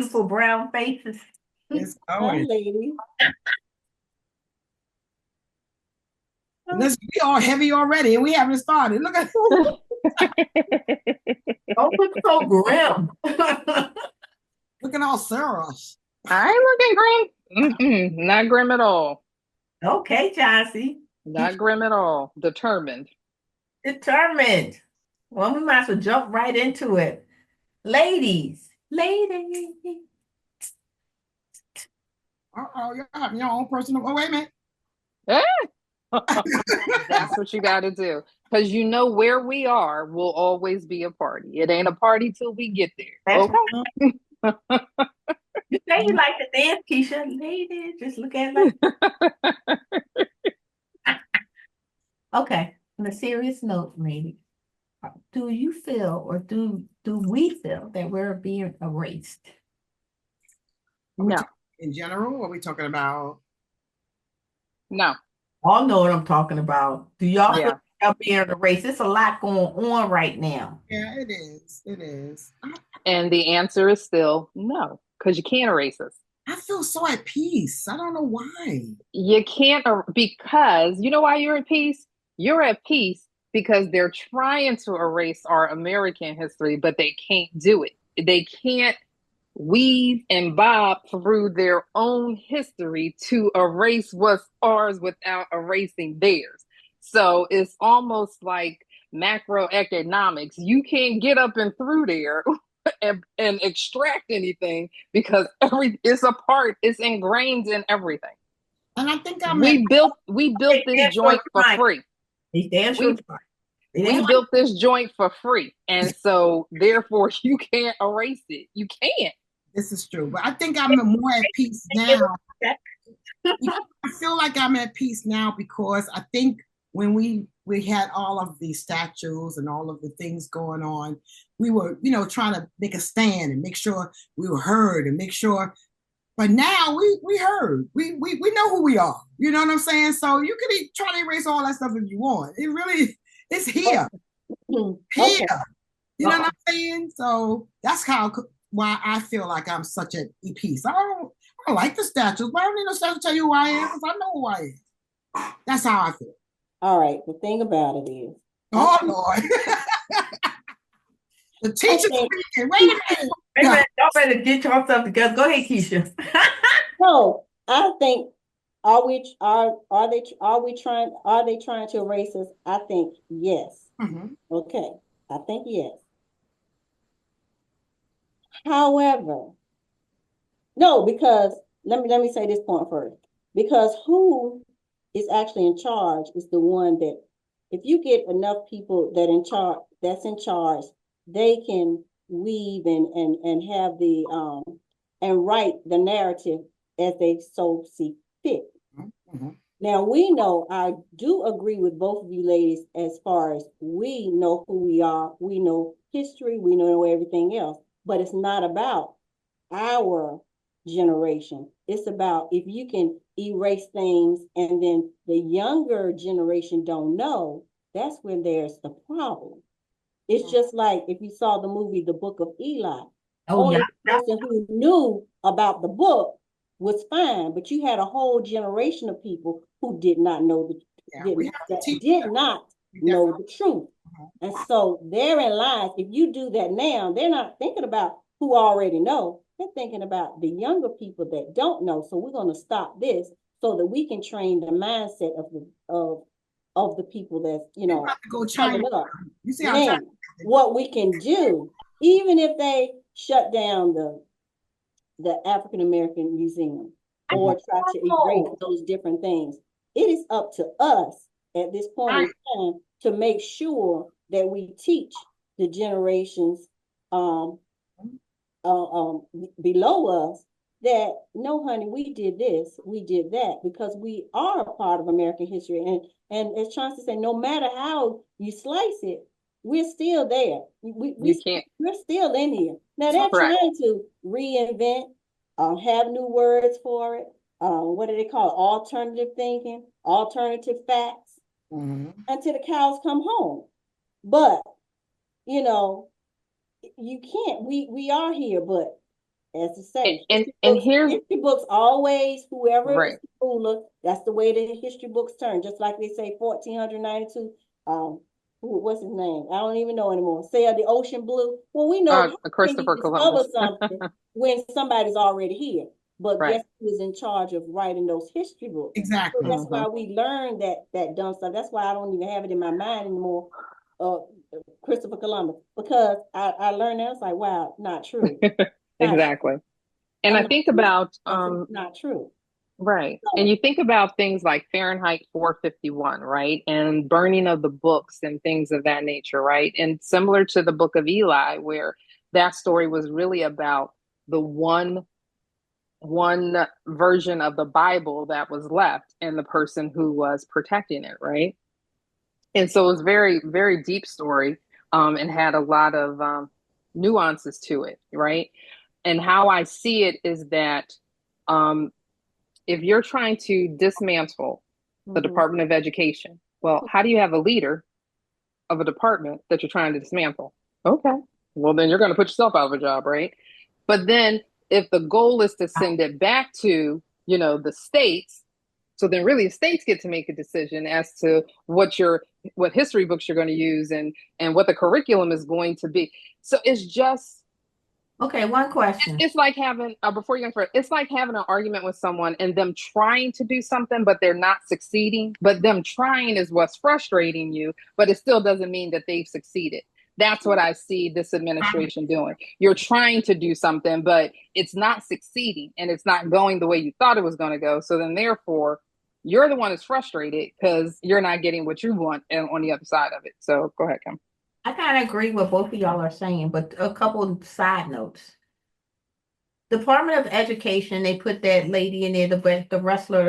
beautiful brown faces. It's Hi, going. lady. Listen, we all heavy already, and we haven't started. Look at Don't look so grim. looking all serious. I ain't looking grim. Not grim at all. Okay, Chauncey. Not grim at all. Determined. Determined. Well, we might as well jump right into it. Ladies. Oh, you're having your own personal. Oh, wait a minute. Eh? That's what you got to do. Because you know where we are will always be a party. It ain't a party till we get there. That's Okay. right. You say you like to dance, Keisha. Ladies, just look at it like. Okay. On a serious note, ladies, do you feel or do we feel that we're being erased? No. In general, what are we talking about? No. All know what I'm talking about. Do y'all feel Yeah. like y'all being erased? There's a lot going on right now. Yeah, it is. It is. And the answer is still no, because you can't erase us. I feel so at peace. I don't know why. You can't, because you know why you're at peace? You're at peace because they're trying to erase our American history, but they can't do it. They can't weave and bob through their own history to erase what's ours without erasing theirs. So it's almost like macroeconomics. You can't get up and through there and extract anything because it's ingrained in everything. And I think I'm We built this joint for free. We built this joint for free. And so therefore you can't erase it. You can't. This is true, but I think I'm more at peace now. I feel like I'm at peace now because I think when we had all of these statues and all of the things going on, we were, trying to make a stand and make sure we were heard and make sure. But now we heard. We know who we are. You know what I'm saying? So you can try to erase all that stuff if you want. It's here. Here. You know what I'm saying? So that's why I feel like I'm such a peace. I don't like the statues, but I don't need no statue to tell you who I am because I know who I am. That's how I feel. All right. The thing about it is. Oh, Lord. The teacher's speaking. Wait a minute. Y'all better get yourself together. Go ahead, Keisha. No, I think are they trying to erase us? I think yes. Mm-hmm. Okay. I think yes. However, no, because let me say this point first. Because who is actually in charge is the one that if you get enough people that's in charge, they can weave and have the and write the narrative as they so see fit. Mm-hmm. Now we know, I do agree with both of you ladies as far as we know who we are, we know history, we know everything else, but it's not about our generation. It's about if you can erase things and then the younger generation don't know, that's when there's the problem. It's just like if you saw the movie The Book of Eli. Only the person who knew about the book was fine, but you had a whole generation of people who did not know did not know the truth. And so therein lies, if you do that now, they're not thinking about who already know. They're thinking about the younger people that don't know. So we're going to stop this so that we can train the mindset of the people that's coming up. You see now, what we can do, even if they shut down the African American Museum or try to erase those different things, it is up to us at this point in time to make sure that we teach the generations below us that no, honey, we did this, we did that, because we are a part of American history. And as Chauncey said, no matter how you slice it, we're still there. We're still in here. Now they're trying to reinvent, have new words for it. What do they call it? Alternative thinking, alternative facts, until the cows come home. But you can't. We are here, but as to say, And here's history books always, whoever is right. the ruler, that's the way the history books turn. Just like they say 1492, what's his name? I don't even know anymore. Sailed the ocean blue. Well, we know how can you Christopher discover Columbus. something when somebody's already here? But Right. guess who is in charge of writing those history books? So Exactly. that's why we learned that dumb stuff. That's why I don't even have it in my mind anymore. Christopher Columbus, because I learned that it's like, wow, not true. Not Exactly. And I'm I not think about it's not true. right. And So, you think about things like Fahrenheit 451, right? And burning of the books and things of that nature, right? And similar to the book of Eli, where that story was really about the one version of the Bible that was left and the person who was protecting it, right? And so it was very, very deep story, and had a lot of nuances to it, right? And how I see it is that um, if you're trying to dismantle the mhm. Department of Education, well, how do you have a leader of a department that you're trying to dismantle? Okay, well, then you're going to put yourself out of a job, right? But then if the goal is to send it back to, the states, so then really the states get to make a decision as to what history books you're going to use and what the curriculum is going to be. So it's just Okay, one question. it's like having before you answer it, it's like having an argument with someone and them trying to do something but they're not succeeding, but them trying is what's frustrating you, but it still doesn't mean that they've succeeded. That's what I see this administration doing. You're trying to do something but it's not succeeding and it's not going the way you thought it was going to go, so then therefore you're the one that's frustrated because you're not getting what you want on the other side of it. So go ahead, Kim. I kind of agree with both of y'all are saying, but a couple side notes. Department of Education, they put that lady in there, the wrestler,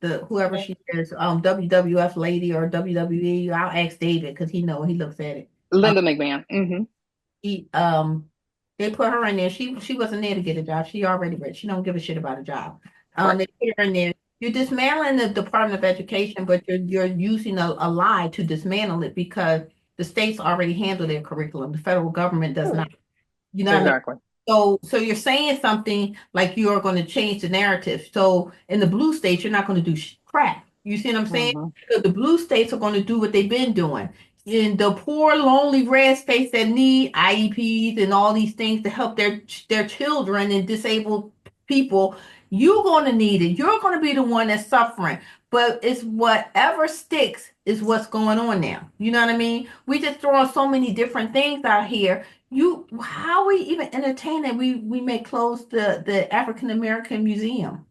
the whoever she is, WWF lady or WWE. I'll ask David because he looks at it. Linda McMahon. He they put her in there. She wasn't there to get a job. She already rich. She don't give a shit about a job. Right. They put her in there. You're dismantling the Department of Education, but you're using a lie to dismantle it because the states already handle their curriculum. The federal government does not. You know what I mean? Exactly. So you're saying something like you're going to change the narrative. So in the blue states, you're not going to do crap. You see what I'm saying? Because the blue states are going to do what they've been doing. In the poor, lonely red states that need IEPs and all these things to help their children and disabled people, you're going to need it. You're going to be the one that's suffering. But it's whatever sticks is what's going on now. You know what I mean? We just throwing so many different things out here. How we even entertain that we may close the African American Museum?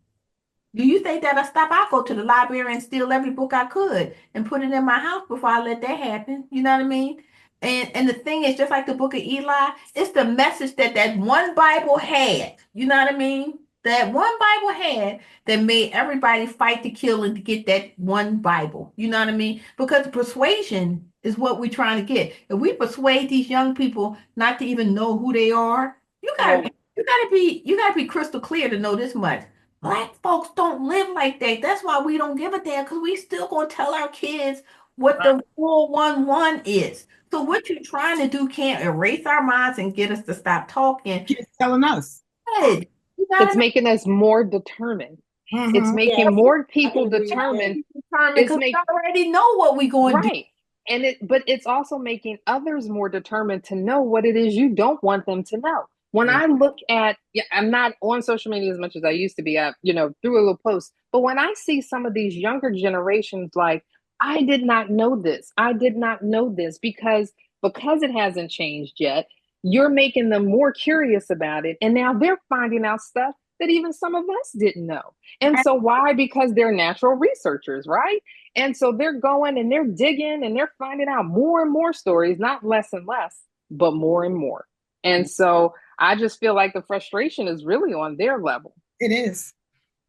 Do you think that'll stop? I'll go to the library and steal every book I could and put it in my house before I let that happen. You know what I mean? And the thing is, just like the book of Eli, it's the message that one Bible had. You know what I mean? That one Bible had that made everybody fight to kill and to get that one Bible. You know what I mean? Because persuasion is what we're trying to get. If we persuade these young people not to even know who they are, Right. you gotta be crystal clear to know this much. Black folks don't live like that. That's why we don't give a damn, because we still gonna tell our kids what the 411 is. So what you're trying to do can't erase our minds and get us to stop talking. Kids telling us. Good. You know what It's making us more determined. It's Yes, making more I can people agree with that. I mean? determined. Determined It's because we make already know what we're going to do. right. But it's also making others more determined to know what it is you don't want them to know. When I look at, yeah, I'm not on social media as much as I used to be. I, through a little post. But when I see some of these younger generations, like, I did not know this. I did not know this because it hasn't changed yet. You're making them more curious about it, and now they're finding out stuff that even some of us didn't know. And so why? Because they're natural researchers, right? And so they're going and they're digging and they're finding out more and more stories, not less and less, but more and more. And so I just feel like the frustration is really on their level. It is.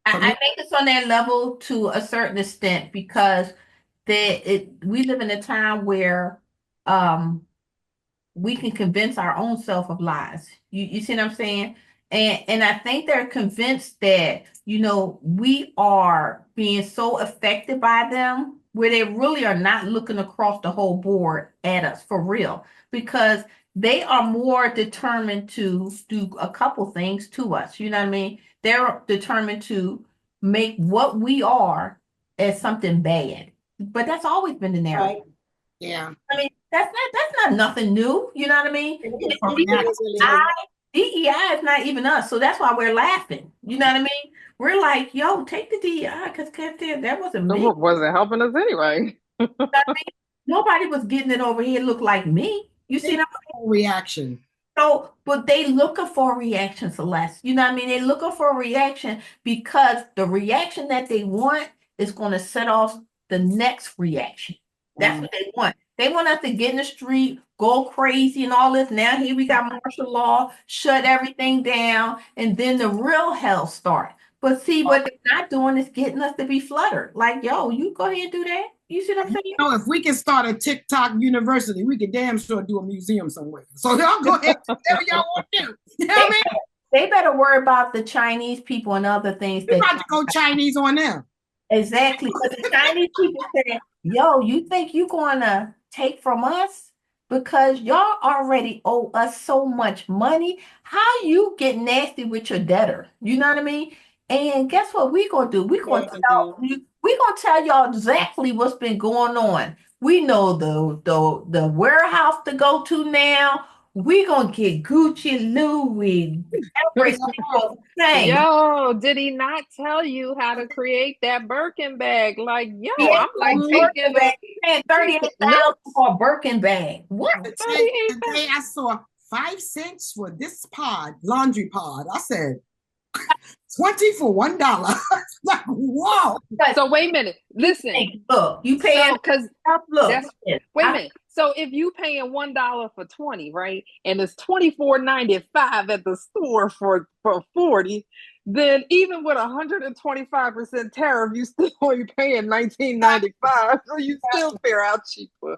I think it's on that level to a certain extent because we live in a time where um we can convince our own self of lies. You see what I'm saying? And I think they're convinced that, we are being so affected by them where they really are not looking across the whole board at us for real. Because they are more determined to do a couple things to us. You know what I mean? They're determined to make what we are as something bad. But that's always been the narrative. Right. Yeah. I mean, that's not nothing new. You know what I mean? DEI is not even us, so that's why we're laughing. You know what I mean? We're like, yo, take the DEI because that wasn't It me. wasn't helping us anyway. You know what I mean? Nobody was getting it over here look like me. You see that? Reaction. So, but they looking for a reaction, Celeste. You know what I mean? They looking for a reaction because the reaction that they want is going to set off the next reaction. That's what they want. They want us to get in the street, go crazy and all this. Now here we got martial law, shut everything down, and then the real hell start. But see, what they're not doing is getting us to be fluttered. Like, yo, you go ahead and do that. You see what I'm saying? You know, if we can start a TikTok university, we could damn sure do a museum somewhere. So y'all go ahead and tell y'all what to do. You know what I mean? They better worry about the Chinese people and other things. We're about to go Chinese on them. Exactly. Because the Chinese people say, yo, you think you're going to take from us? Because y'all already owe us so much money. How you get nasty with your debtor? You know what I mean? And guess what we're going to do? We're going to tell y'all exactly what's been going on. We know the warehouse to go to now. We're going to get Gucci, Louis, every single thing. Yo, did he not tell you how to create that Birkin bag? Like, yo, Yeah, I'm like taking bag. Paying $38,000 for a Birkin bag. What? Today I saw 5 cents for this pod, laundry pod. I said 20 for $1. Like, whoa. So wait a minute. Listen. Look, you pay because look. Wait a minute. So if you paying $1 for 20, right, and it's $24.95 at the store for 40, then even with 125% tariff, you still only paying $19.95. So you still fare out cheaper.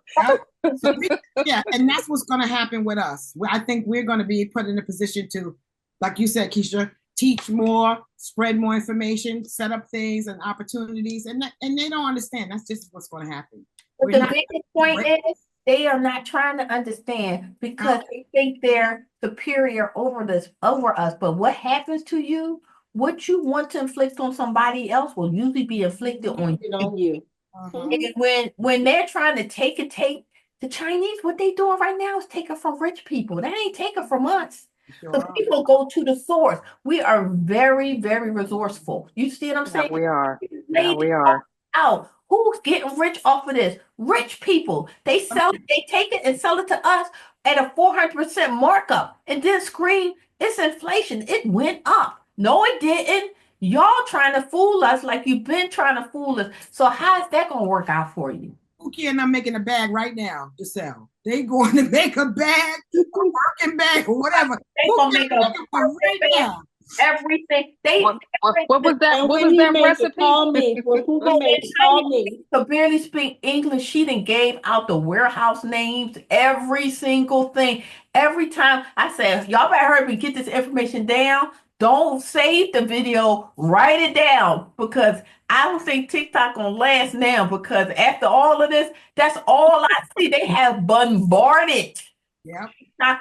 Yeah, and that's what's going to happen with us. I think we're going to be put in a position to, like you said, Keisha, teach more, spread more information, set up things and opportunities, and they don't understand. That's just what's going to happen. But the biggest point is they are not trying to understand because they think they're superior over us. But what happens to you, what you want to inflict on somebody else will usually be inflicted on you. And when they're trying to take the Chinese, what they doing right now is taking from rich people. They ain't taking from us. So people go to the source. We are very, very resourceful. You see what I'm saying? Yeah, we are. Yeah, we are. Out. Who's getting rich off of this? Rich people. They take it and sell it to us at a 400% markup and then scream, it's inflation. It went up. No, it didn't. Y'all trying to fool us like you've been trying to fool us. So how is that going to work out for you? Pookie and I'm making a bag right now to sell. They going to make a bag, a working bag, or whatever. They going to make a right now. Everything. What was that? What was that recipe? Call me. Call me. To barely speak English, she done gave out the warehouse names, every single thing. Every time I said, y'all better hurry me get this information down. Don't save the video, write it down because I don't think TikTok gonna last now because after all of this, that's all I see. They have bombarded. Yeah.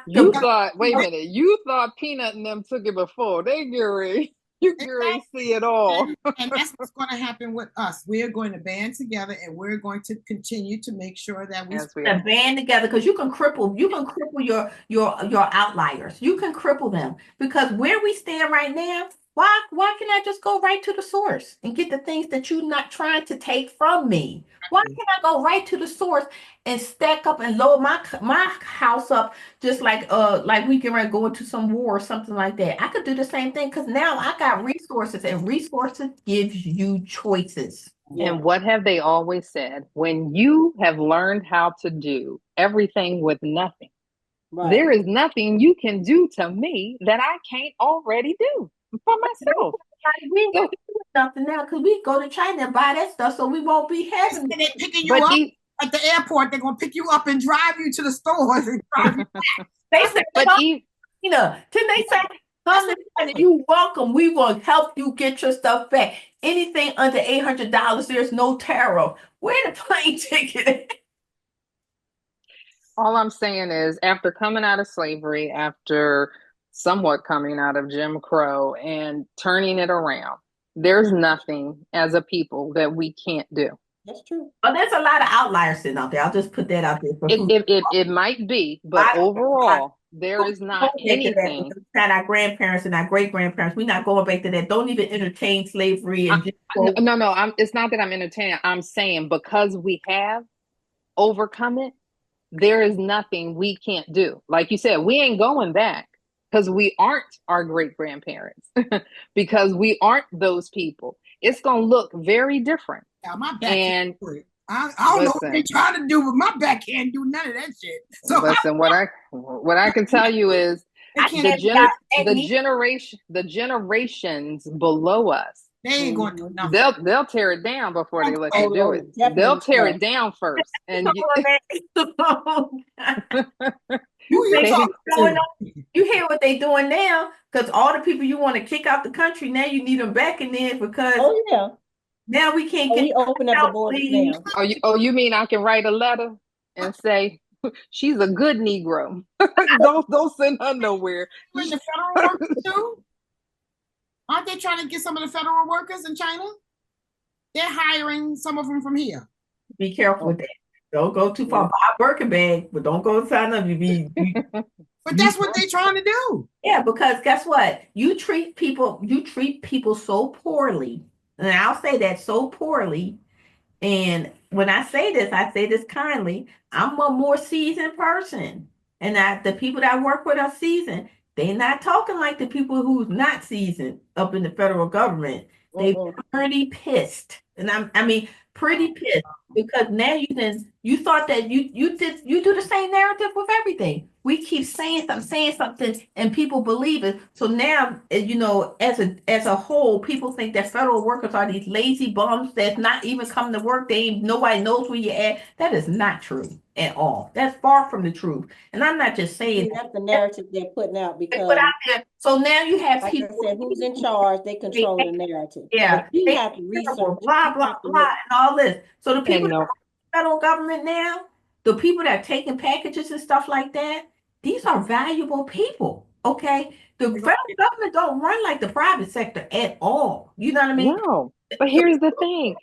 You thought, wait a minute, you thought Peanut and them took it before. They you can see it all. And that's what's going to happen with us. We're going to band together and we're going to continue to make sure that we band together because you can cripple your outliers. You can cripple them because where we stand right now, why can I just go right to the source and get the things that you're not trying to take from me? Why can't I go right to the source and stack up and load my house up just like we can go into some war or something like that? I could do the same thing because now I got resources and resources gives you choices. And what have they always said? When you have learned how to do everything with nothing, there is nothing you can do to me that I can't already do for myself. We ain't do nothing now because we go to China and buy that stuff, so we won't be having it. They're picking you up at the airport. They're gonna pick you up and drive you to the stores and drive you back. They said, till they say, come and you welcome. We will help you get your stuff back. Anything under $800, there's no tariff. Where the plane ticket? All I'm saying is, after coming out of slavery, after somewhat coming out of Jim Crow and turning it around, there's nothing as a people that we can't do. That's true. Oh, there's a lot of outliers sitting out there. I'll just put that out there for food. It might be, but overall, there is not anything. Not our grandparents and our great grandparents. We're not going back to that. Don't even entertain slavery and No. It's not that I'm entertaining. I'm saying because we have overcome it, there is nothing we can't do. Like you said, we ain't going back because we aren't our great grandparents, because we aren't those people. It's gonna look very different. Yeah, my back And I don't know what listen. they're trying to do, but my back can't do none of that shit. So Listen, what I can tell you is they can't the generations below us, they ain't going to do nothing. they'll tear it down before they let you do it. They'll tear it down first. And you hear what they doing now? Because all the people you want to kick out the country, now you need them back in there because now we can't get we open up the borders now. You mean I can write a letter and say she's a good Negro? don't send her nowhere. The federal workers too? Aren't they trying to get some of the federal workers in China? They're hiring some of them from here. Be careful with that. Don't go too far. Buy a Birkin bag, but don't go sign up. But that's what they're trying to do. Yeah, because guess what? You treat people so poorly. And I'll say that so poorly. And when I say this kindly. I'm a more seasoned person. And the people that I work with are seasoned. They're not talking like the people who's not seasoned up in the federal government. They're pretty pissed. And I mean pretty pissed, because now you thought that you do the same narrative with everything. We keep saying something, and people believe it. So now, as a whole, people think that federal workers are these lazy bums that's not even coming to work. Nobody knows where you're at. That is not true at all. That's far from the truth. And I'm not just saying that's the narrative they're putting out, because so now you have like people I said, who's in charge, they control the narrative. Yeah, but you have to research blah blah blah and all this. So the people that are in the federal government now, the people that are taking packages and stuff like that, these are valuable people. Okay, the federal government don't run like the private sector at all. You know what I mean? No, but here's the thing: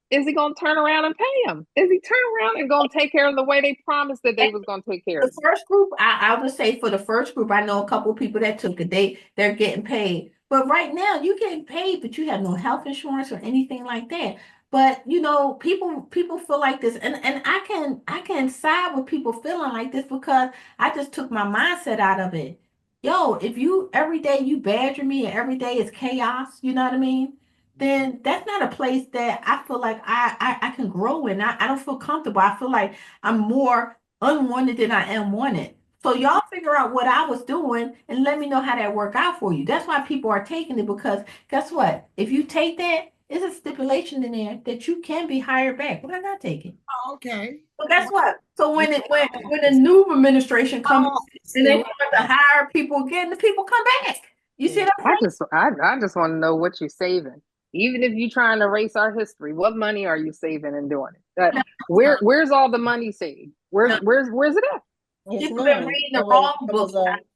is he gonna turn around and pay them? Is he turn around and gonna take care of the way they promised that they was gonna take care of? The first group, I'll just say for the first group, I know a couple of people that took it. They're getting paid. But right now, you're getting paid, but you have no health insurance or anything like that. But people feel like this, and I can side with people feeling like this, because I just took my mindset out of it. Yo, if you every day you badger me and every day is chaos, you know what I mean? Then that's not a place that I feel like I can grow in. I don't feel comfortable. I feel like I'm more unwanted than I am wanted. So y'all figure out what I was doing and let me know how that worked out for you. That's why people are taking it, because guess what? If you take that, there's a stipulation in there that you can be hired back. Why not take it? Oh, okay. So guess what? So when the new administration comes and they start to hire people again, the people come back. You see what I'm saying? I just want to know what you're saving. Even if you're trying to erase our history, what money are you saving and doing it? Where's all the money saved? Where's it at? People have been reading the wrong books.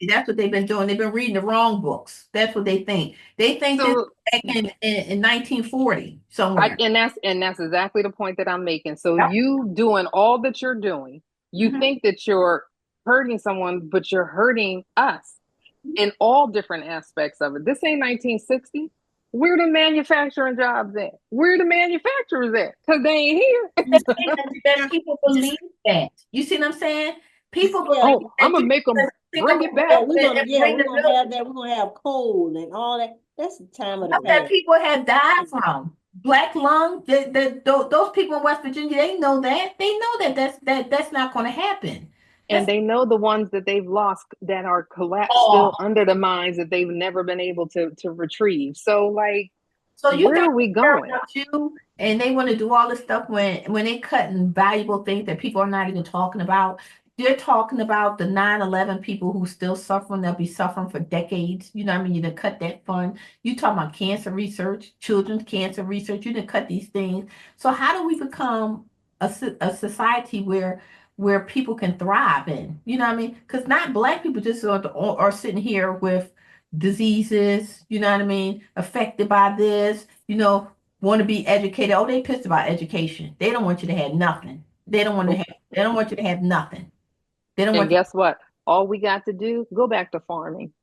That's what they've been doing. They've been reading the wrong books. That's what they think. They think this back in 1940 somewhere. And that's exactly the point that I'm making. So you doing all that you're doing, you think that you're hurting someone, but you're hurting us in all different aspects of it. This ain't 1960. Where the manufacturing jobs at? Where the manufacturers at? Because they ain't here. People believe that. You see what I'm saying? People believe. I'm gonna make them bring it back. We're gonna have that. We're gonna have coal and all that. That's the time of the past. That people have died from black lung. Those people in West Virginia, they know that. They know that's not going to happen. And they know the ones that they've lost that are collapsed still under the mines that they've never been able to retrieve. So where are we going? And they want to do all this stuff when they cutting valuable things that people are not even talking about. They're talking about the 9/11 people who still suffering. They'll be suffering for decades. You know what I mean? You done cut that fund. You talking about cancer research, children's cancer research. You done cut these things. So how do we become a society where where people can thrive in. You know what I mean? Because not Black people just are sitting here with diseases, you know what I mean, affected by this, want to be educated. Oh, they pissed about education. They don't want you to have nothing. They don't want you to have nothing. They don't And want you. guess what? All we got to do, go back to farming.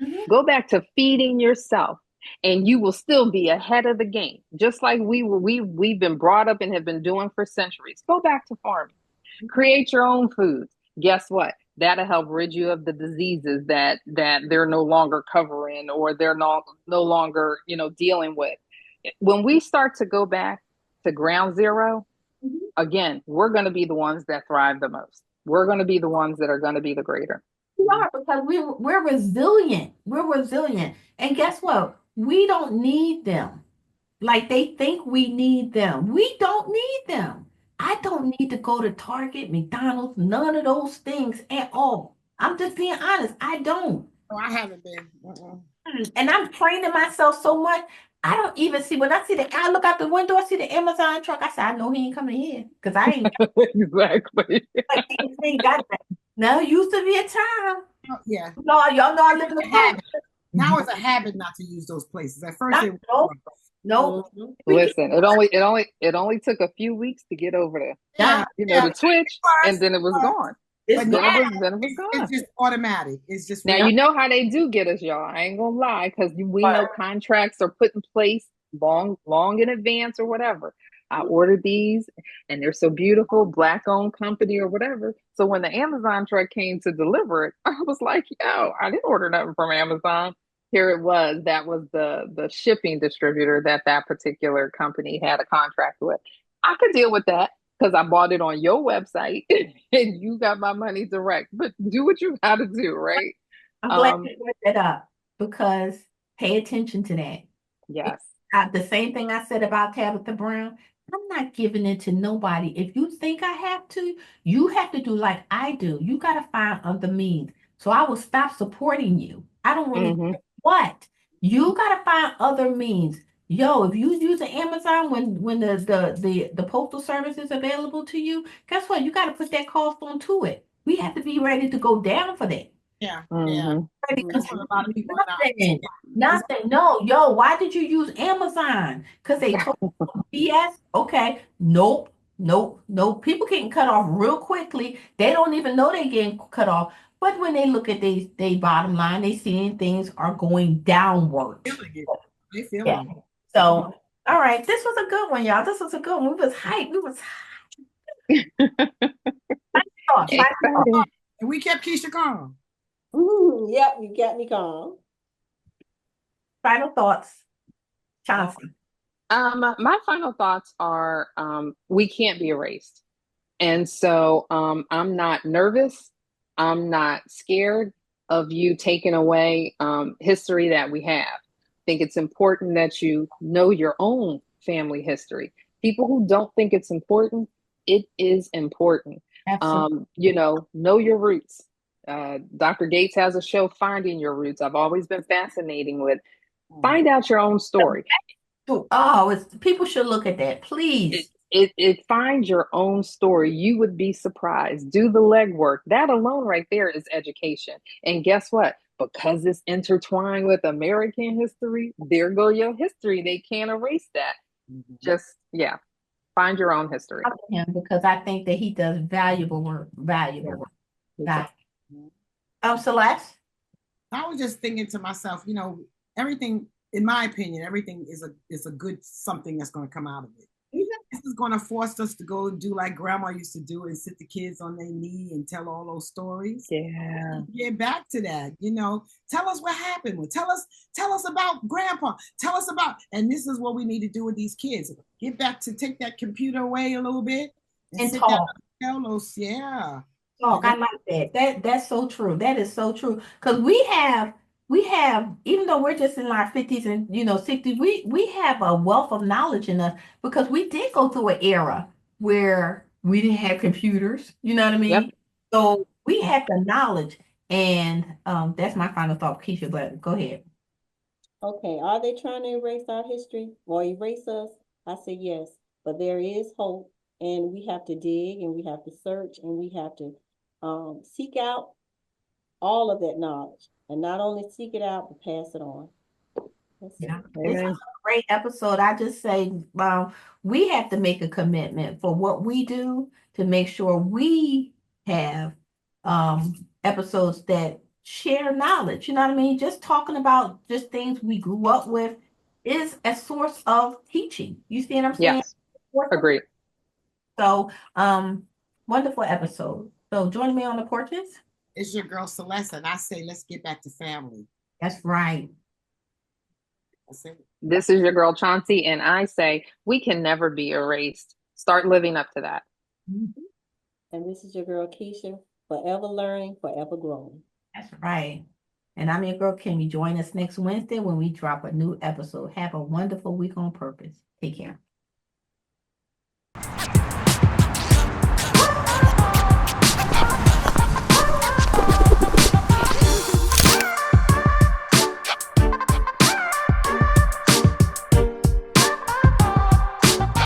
Mhm. Go back to feeding yourself, and you will still be ahead of the game. Just like we've been brought up and have been doing for centuries. Go back to farming. Create your own foods. Guess what? That'll help rid you of the diseases that they're no longer covering, or they're no longer, dealing with. When we start to go back to ground zero, Mhm. again, we're going to be the ones that thrive the most. We're going to be the ones that are going to be the greater. We are, because we're resilient. We're resilient. And guess what? We don't need them. Like they think we need them. We don't need them. I don't need to go to Target, McDonald's, none of those things at all. I'm just being honest. I don't. No, I haven't been. And I'm training myself so much. I don't even see, when I see I look out the window, I see the Amazon truck. I say, I know he ain't coming here because I ain't Exactly. he ain't got that. Now, it used to be a time. Yeah. No, y'all know I live in the Habit. Now it's a habit not to use those places. At first, it was no. Mhm. Listen, it only took a few weeks to get over the yeah, the twitch, and then it was gone. But Then now it was gone. it's just automatic. It's just Now you know how they do get us, y'all. I ain't gonna lie, because we know contracts are put in place long in advance or whatever. I ordered these, and they're so beautiful, Black-owned company or whatever. So when the Amazon truck came to deliver it, I was like, "Yo, I didn't order nothing from Amazon." Here it was. That was the shipping distributor that particular company had a contract with. I could deal with that because I bought it on your website and you got my money direct. But do what you got to do, right? I'm glad you brought that up, because pay attention to that. Yes. The same thing I said about Tabitha Brown. I'm not giving it to nobody. If you think I have to, you have to do like I do. You got to find other means. So I will stop supporting you. I don't really Mhm. what. You got to find other means. Yo, if you use Amazon when the postal service is available to you, guess what? You got to put that cost onto it. We have to be ready to go down for that. yeah. Mhm. That's what a lot of people are not. Nothing. Nothing. No, yo, why did you use Amazon? Because they told you BS? Okay. Nope. Nope. Nope. People getting cut off real quickly. They don't even know they're getting cut off. But when they look at they bottom line, they seeing things are going downwards. Feeling it. They Yeah. feeling it. So, all right. This was a good one, y'all. This was a good one. We was hyped. We was hyped. Exciting. And we kept Keisha calm. Yep, you got me calm. Final thoughts. Chauncey. My final thoughts are we can't be erased. And so I'm not nervous. I'm not scared of you taking away history that we have. I think it's important that you know your own family history. People who don't think it's important, it is important. Absolutely. Know your roots. Dr. Gates has a show, Finding Your Roots. I've always been fascinating with. Find out your own story. Oh, people should look at that, please. It find your own story. You would be surprised. Do the legwork. That alone right there is education. And guess what? Because it's intertwined with American history, there go your history. They can't erase that. Just, find your own history. Him, because I think that he does valuable work. Celeste? I was just thinking to myself, everything, in my opinion, everything is a good something that's going to come out of it. This is going to force us to go do like grandma used to do and sit the kids on their knee and tell all those stories. Yeah. Get back to that. Tell us what happened. Tell us about grandpa. Tell us about, and this is what we need to do with these kids. Get back to take that computer away a little bit And sit talk. down and tell those, Talk. I like that. That's so true. That is so true. Because we have, even though we're just in our 50s and 60s, we have a wealth of knowledge in us, because we did go through an era where we didn't have computers, you know what I mean? Yep. So we had the knowledge, and that's my final thought, Keisha, but go ahead. Okay, are they trying to erase our history or erase us? I say yes, but there is hope, and we have to dig, and we have to search, and we have to seek out all of that knowledge, and not only seek it out, but pass it on. That's it. Yeah. This Amen. was a great episode. I just say, we have to make a commitment for what we do to make sure we have episodes that share knowledge. You know what I mean? Just talking about just things we grew up with is a source of teaching. You see what I'm saying? Yes, agreed. So, wonderful episode. So join me on the porches. It's your girl Celeste, and I say let's get back to family. That's right. That's it. This is your girl Chauncey, and I say we can never be erased. Start living up to that. Mhm. And this is your girl Keisha, forever learning, forever growing. That's right. And I'm your girl Kimmy. Join us next Wednesday when we drop a new episode. Have a wonderful week on purpose. Take care.